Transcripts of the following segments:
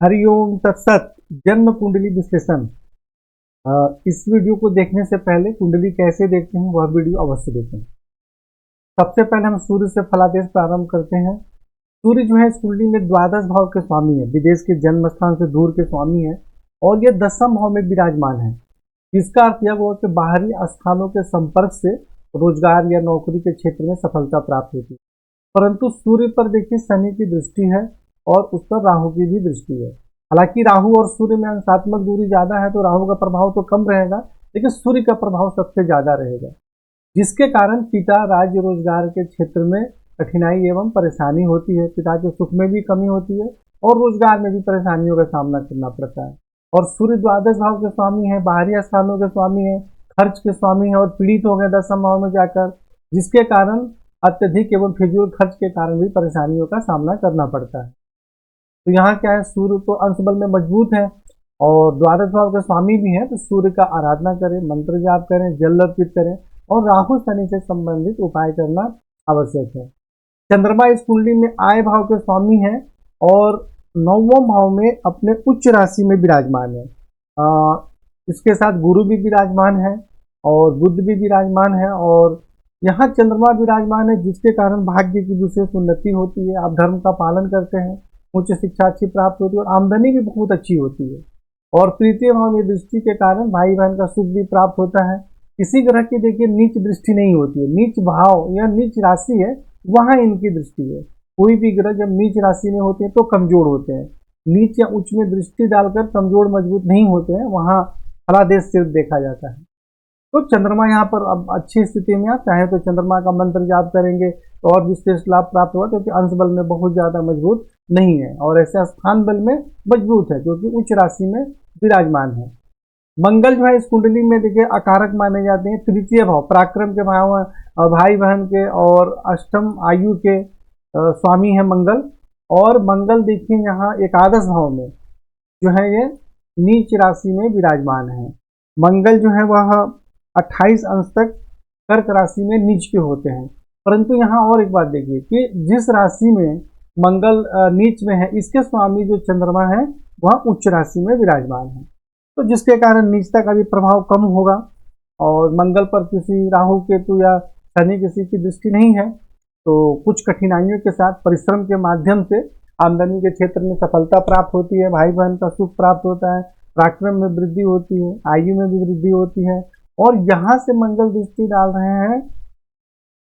हरिओम तत्सत। जन्म कुंडली विश्लेषण। इस वीडियो को देखने से पहले कुंडली कैसे देखते हैं वह वीडियो अवश्य देखें। सबसे पहले हम सूर्य से फलादेश प्रारंभ करते हैं। सूर्य जो है इस कुंडली में द्वादश भाव के स्वामी है, विदेश के जन्म स्थान से दूर के स्वामी है और ये दसम भाव में विराजमान है। इसका अर्थ यह हुआ कि बाहरी स्थानों के संपर्क से रोजगार या नौकरी के क्षेत्र में सफलता प्राप्त होती है। परंतु सूर्य पर देखिए शनि की दृष्टि है और उस पर राहु की भी दृष्टि है। हालांकि राहु और सूर्य में अंशात्मक दूरी ज्यादा है तो राहु का प्रभाव तो कम रहेगा, लेकिन सूर्य का प्रभाव सबसे ज्यादा रहेगा, जिसके कारण पिता राज्य रोजगार के क्षेत्र में कठिनाई एवं परेशानी होती है। पिता के सुख में भी कमी होती है और रोजगार में भी परेशानियों का सामना करना पड़ता है। और सूर्य द्वादश भाव के स्वामी है, बाहरी स्थानों के स्वामी है, खर्च के स्वामी है और पीड़ित हो गए दसम भाव में जाकर, जिसके कारण अत्यधिक एवं फिजूल खर्च के कारण भी परेशानियों का सामना करना पड़ता है। तो यहाँ क्या है, सूर्य तो अंश बल में मजबूत है और द्वादश भाव के स्वामी भी है, तो सूर्य का आराधना करें, मंत्र जाप करें, जल अर्पित करें और राहु शनि से संबंधित उपाय करना आवश्यक है। चंद्रमा इस कुंडली में आय भाव के स्वामी है और नौवें भाव में अपने उच्च राशि में विराजमान है। इसके साथ गुरु भी विराजमान है और बुध भी विराजमान है और यहाँ चंद्रमा विराजमान है, जिसके कारण भाग्य की विशेष उन्नति होती है। आप धर्म का पालन करते हैं, उच्च शिक्षा अच्छी प्राप्त होती है और आमदनी भी बहुत अच्छी होती है। और तृतीय भाव में दृष्टि के कारण भाई बहन का सुख भी प्राप्त होता है। किसी ग्रह की देखिए नीच दृष्टि नहीं होती है, नीच भाव या नीच राशि है वहां इनकी दृष्टि है। कोई भी ग्रह जब नीच राशि में होते हैं तो कमजोर होते हैं, नीच या उच्च में दृष्टि डालकर कमजोर मजबूत नहीं होते हैं, वहां फलादेश सिर्फ देखा जाता है। तो चंद्रमा यहाँ पर अब अच्छी स्थिति में, आप चाहे तो चंद्रमा का मंत्र जाप करेंगे तो और विशेष लाभ प्राप्त होगा, क्योंकि अंश बल में बहुत ज्यादा मजबूत नहीं है और ऐसे स्थान बल में मजबूत है क्योंकि उच्च राशि में विराजमान है। मंगल जो है इस कुंडली में देखिए अकारक माने जाते हैं। तृतीय भाव पराक्रम के भाव भाई बहन के और अष्टम आयु के स्वामी है मंगल। और मंगल देखिए यहाँ एकादश भाव में जो है ये नीच राशि में विराजमान है। मंगल जो है वह 28 अंश तक कर्क राशि में नीच के होते हैं। परंतु यहाँ और एक बात देखिए कि जिस राशि में मंगल नीच में है, इसके स्वामी जो चंद्रमा है वह उच्च राशि में विराजमान है, तो जिसके कारण नीचता का भी प्रभाव कम होगा। और मंगल पर किसी राहु केतु या शनि किसी की दृष्टि नहीं है, तो कुछ कठिनाइयों के साथ परिश्रम के माध्यम से आमदनी के क्षेत्र में सफलता प्राप्त होती है, भाई बहन का सुख प्राप्त होता है, पराक्रम में वृद्धि होती है, आयु में भी वृद्धि होती है। और यहाँ से मंगल दृष्टि डाल रहे हैं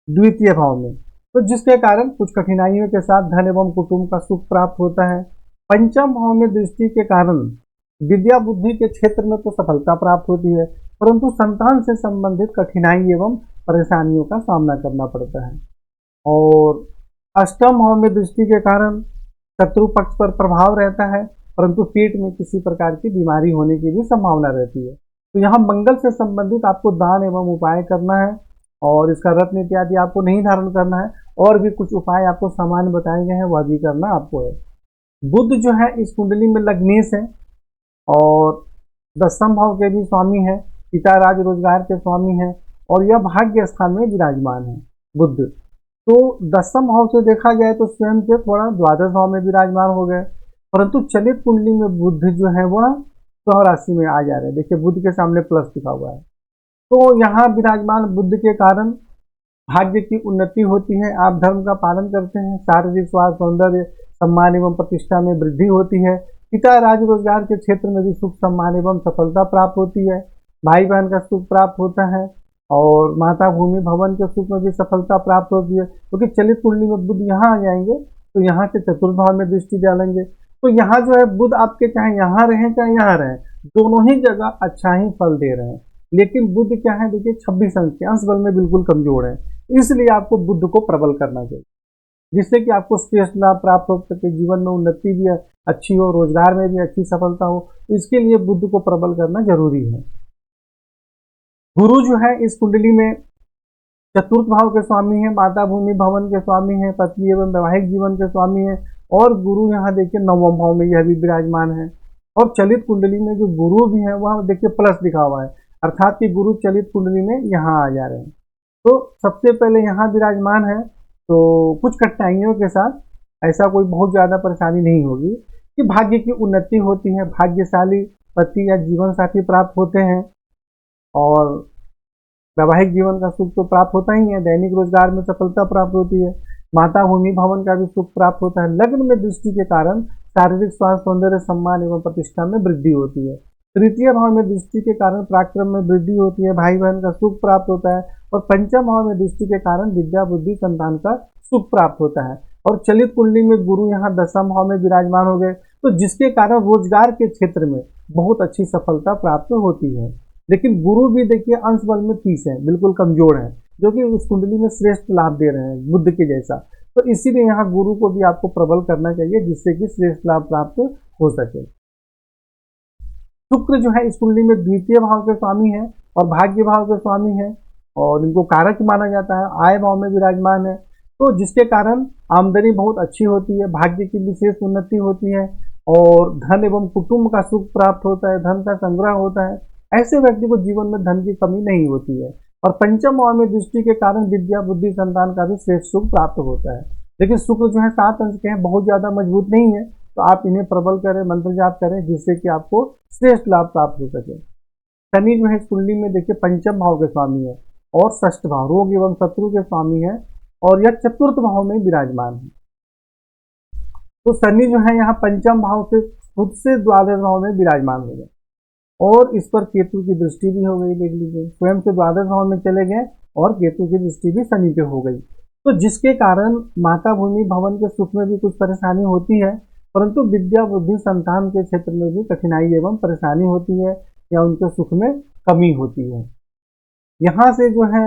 द्वितीय भाव में, तो जिसके कारण कुछ कठिनाइयों के साथ धन एवं कुटुंब का सुख प्राप्त होता है। पंचम भाव में दृष्टि के कारण विद्या बुद्धि के क्षेत्र में तो सफलता प्राप्त होती है, परंतु संतान से संबंधित कठिनाई एवं परेशानियों का सामना करना पड़ता है। और अष्टम भाव में दृष्टि के कारण शत्रु पक्ष पर प्रभाव रहता है, परंतु पेट में किसी प्रकार की बीमारी होने की भी संभावना रहती है। तो यहाँ मंगल से संबंधित आपको दान एवं उपाय करना है और इसका रत्न इत्यादि आपको नहीं धारण करना है, और भी कुछ उपाय आपको सामान्य बताए गए हैं वह भी करना आपको है। बुध जो है इस कुंडली में लग्नेश है और दसम भाव के भी स्वामी है, पिता राज रोजगार के स्वामी है और यह भाग्य स्थान में विराजमान है बुध। तो दसम भाव से देखा जाए तो स्वयं से थोड़ा द्वादश भाव में विराजमान हो गए, परंतु चलित कुंडली में बुध जो है वह स्वराशि में आ जा रहे हैं। देखिए बुध के सामने प्लस लिखा हुआ है, तो यहाँ विराजमान बुध के कारण भाग्य की उन्नति होती है। आप धर्म का पालन करते हैं, शारीरिक स्वास्थ्य, सौंदर्य, सम्मान एवं प्रतिष्ठा में वृद्धि होती है। पिता राज रोजगार के क्षेत्र में भी सुख सम्मान एवं सफलता प्राप्त होती है। भाई बहन का सुख प्राप्त होता है और माता भूमि भवन के सुख में भी सफलता प्राप्त होती है, क्योंकि चलित कुंडली में बुध यहाँ आ जाएंगे तो यहाँ से चतुर्थ भाव में दृष्टि डालेंगे, तो यहाँ जो है बुध आपके चाहे यहाँ रहें चाहे यहाँ रहें, दोनों ही जगह अच्छा ही फल दे रहे हैं। लेकिन बुध क्या है, देखिए 26 अंश के, अंश बल में बिल्कुल कमजोर है, इसलिए आपको बुध को प्रबल करना चाहिए, जिससे कि आपको श्रेष्ठ लाभ प्राप्त हो सके, जीवन में उन्नति भी अच्छी हो, रोजगार में भी अच्छी सफलता हो। इसके लिए बुध को प्रबल करना जरूरी है। गुरु जो है इस कुंडली में चतुर्थ भाव के स्वामी है, माता भूमि भवन के स्वामी है, पत्नी एवं वैवाहिक जीवन के स्वामी है और गुरु यहाँ देखिए नवम भाव में यह भी विराजमान है। और चलित कुंडली में जो गुरु भी है वह देखिए प्लस लिखा हुआ है, अर्थात कि गुरु चलित कुंडली में यहाँ आ जा रहे हैं। तो सबसे पहले यहाँ विराजमान है, तो कुछ कठिनाइयों के साथ, ऐसा कोई बहुत ज्यादा परेशानी नहीं होगी, कि भाग्य की उन्नति होती है, भाग्यशाली पति या जीवन साथी प्राप्त होते हैं और वैवाहिक जीवन का सुख तो प्राप्त होता ही है, दैनिक रोजगार में सफलता प्राप्त होती है, माता भूमि भवन का भी सुख प्राप्त होता है। लग्न में दृष्टि के कारण शारीरिक स्वास्थ्य, सौंदर्य, सम्मान एवं प्रतिष्ठा में वृद्धि होती है। तृतीय भाव में दृष्टि के कारण पराक्रम में वृद्धि होती है, भाई बहन का सुख प्राप्त होता है और पंचम भाव में दृष्टि के कारण विद्या बुद्धि संतान का सुख प्राप्त होता है। और चलित कुंडली में गुरु यहाँ दसम भाव में विराजमान हो गए, तो जिसके कारण रोजगार के क्षेत्र में बहुत अच्छी सफलता प्राप्त होती है। लेकिन गुरु भी देखिए अंश बल में 30 है, बिल्कुल कमजोर है, जो कि उस कुंडली में श्रेष्ठ लाभ दे रहे हैं बुद्ध के जैसा। तो इसीलिए यहाँ गुरु को भी आपको प्रबल करना चाहिए, जिससे कि श्रेष्ठ लाभ प्राप्त हो सके। शुक्र जो है इस कुंडली में द्वितीय भाव के स्वामी है और भाग्य भाव के स्वामी है और इनको कारक माना जाता है, आय भाव में विराजमान है, तो जिसके कारण आमदनी बहुत अच्छी होती है, भाग्य की विशेष उन्नति होती है और धन एवं कुटुंब का सुख प्राप्त होता है, धन का संग्रह होता है। ऐसे व्यक्ति को जीवन में धन की कमी नहीं होती है और पंचम भाव में दृष्टि के कारण विद्या बुद्धि संतान का भी श्रेष्ठ सुख प्राप्त होता है। लेकिन शुक्र जो है 7 अंश के हैं, बहुत ज्यादा मजबूत नहीं है, तो आप इन्हें प्रबल करें, मंत्र जाप करें, जिससे कि आपको श्रेष्ठ लाभ प्राप्त हो सके। शनि जो है इस कुंडली में देखिए पंचम भाव के स्वामी है और षष्ठ भाव रोग एवं शत्रु के स्वामी है और यह चतुर्थ भाव में विराजमान है। तो शनि जो है यहाँ पंचम भाव से खुद से द्वादश भाव में विराजमान हो गए और इस पर केतु की दृष्टि भी हो गई। देख लीजिए, स्वयं से द्वादश भाव में चले गए और केतु की दृष्टि भी शनि पे हो गई, तो जिसके कारण माता भूमि भवन के सुख में भी कुछ परेशानी होती है, परंतु विद्या बुद्धि संतान के क्षेत्र में भी कठिनाई एवं परेशानी होती है या उनके सुख में कमी होती है। यहाँ से जो है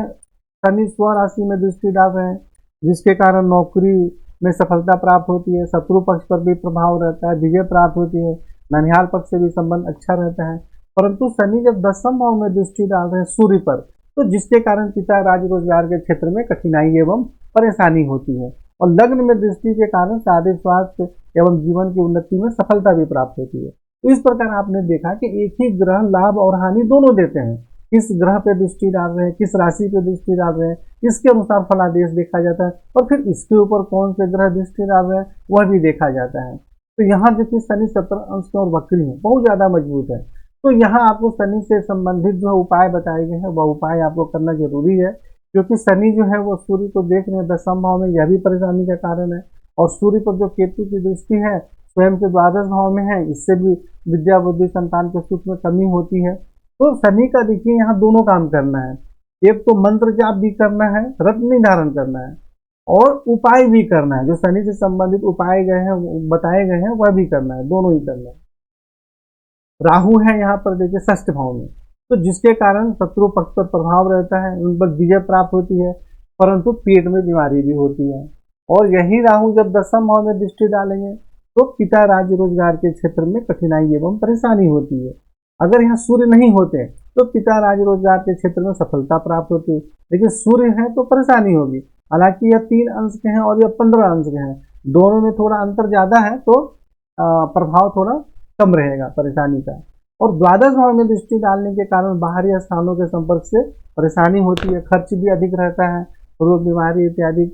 शनि स्वराशि में दृष्टि डाल रहे हैं, जिसके कारण नौकरी में सफलता प्राप्त होती है, शत्रु पक्ष पर भी प्रभाव रहता है, विजय प्राप्त होती है, ननिहाल पक्ष से भी संबंध अच्छा रहता है। परंतु शनि जब दसम भाव में दृष्टि डाल रहे हैं सूर्य पर, तो जिसके कारण पिता राज रोजगार के क्षेत्र में कठिनाई एवं परेशानी होती है और लग्न में दृष्टि के कारण शारीरिक स्वास्थ्य एवं जीवन की उन्नति में सफलता भी प्राप्त होती है। तो इस प्रकार आपने देखा कि एक ही ग्रह लाभ और हानि दोनों देते हैं। किस ग्रह पे दृष्टि डाल रहे हैं, किस राशि पे दृष्टि डाल रहे हैं, इसके अनुसार फलादेश देखा जाता है और फिर इसके ऊपर कौन से ग्रह दृष्टि डाल रहे हैं वह भी देखा जाता है। तो यहाँ देखिए शनि 17 अंश के और वक्री है, बहुत ज्यादा मजबूत है, तो यहाँ आपको शनि से संबंधित जो उपाय बताए गए हैं वह उपाय आपको करना जरूरी है, क्योंकि शनि जो है वो सूर्य को देख रहे हैं दसम भाव में, यह भी परेशानी का कारण है और सूर्य पर जो केतु की दृष्टि है स्वयं से द्वादश भाव में है, इससे भी विद्या बुद्धि संतान के सुख में कमी होती है। तो शनि का देखिए यहाँ दोनों काम करना है, एक तो मंत्र जाप भी करना है, रत्न धारण करना है और उपाय भी करना है, जो शनि से संबंधित उपाय गए हैं बताए गए हैं वह भी करना है, दोनों ही करना है। राहु है यहाँ पर देखिए षष्ठ भाव में, तो जिसके कारण शत्रु पक्ष पर प्रभाव रहता है, उन पर विजय प्राप्त होती है, परंतु पेट में बीमारी भी होती है। और यही राहु जब दसम भाव में दृष्टि डालेंगे तो पिता राज्य रोजगार के क्षेत्र में कठिनाई एवं परेशानी होती है। अगर यहाँ सूर्य नहीं होते तो पिता राज्य रोजगार के क्षेत्र में सफलता प्राप्त होती है, लेकिन सूर्य है तो परेशानी होगी। हालांकि यह 3 अंश के हैं और यह 15 अंश के हैं, दोनों में थोड़ा अंतर ज्यादा है, तो प्रभाव थोड़ा कम रहेगा परेशानी का। और द्वादश भाव में दृष्टि डालने के कारण बाहरी स्थानों के संपर्क से परेशानी होती है, खर्च भी अधिक रहता है, रोग बीमारी इत्यादि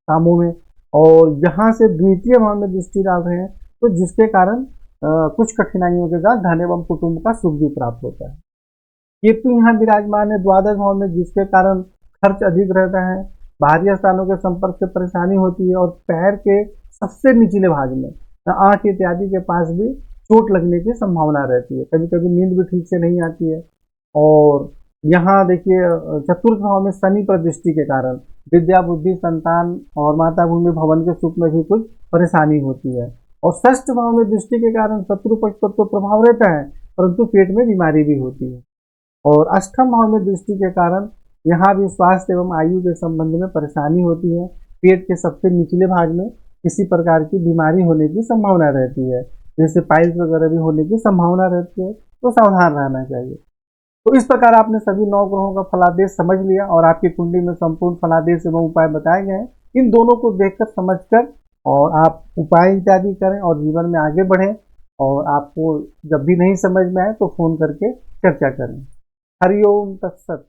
कामों में। और यहाँ से द्वितीय भाव में दृष्टि डाल रहे हैं, तो जिसके कारण कुछ कठिनाइयों के साथ धन एवं कुटुंब का सुख भी प्राप्त होता है। केतु यहाँ विराजमान है द्वादश भाव में, जिसके कारण खर्च अधिक रहता है, बाहरी स्थानों के संपर्क से परेशानी होती है और पैर के सबसे निचले भाग में आंख इत्यादि के पास भी चोट लगने की संभावना रहती है, कभी कभी नींद भी ठीक से नहीं आती है। और यहाँ देखिए चतुर्थ भाव में शनि पर दृष्टि के कारण विद्या बुद्धि संतान और माता भूमि भवन के सुख में भी कुछ परेशानी होती है। और षष्ठ भाव में दृष्टि के कारण शत्रु पक्ष पर तो प्रभाव रहता है, परंतु पेट में बीमारी भी होती है। और अष्टम भाव में दृष्टि के कारण यहाँ भी स्वास्थ्य एवं आयु के संबंध में परेशानी होती है, पेट के सबसे निचले भाग में किसी प्रकार की बीमारी होने की संभावना रहती है, जैसे पाइल्स वगैरह भी होने की संभावना रहती है, तो सावधान रहना चाहिए। तो इस प्रकार आपने सभी 9 ग्रहों का फलादेश समझ लिया और आपकी कुंडली में संपूर्ण फलादेश एवं उपाय बताए गए हैं। इन दोनों को देखकर समझकर और आप उपाय इत्यादि करें और जीवन में आगे बढ़ें। और आपको जब भी नहीं समझ में आए तो फोन करके चर्चा करें। हरिओम तत्सत।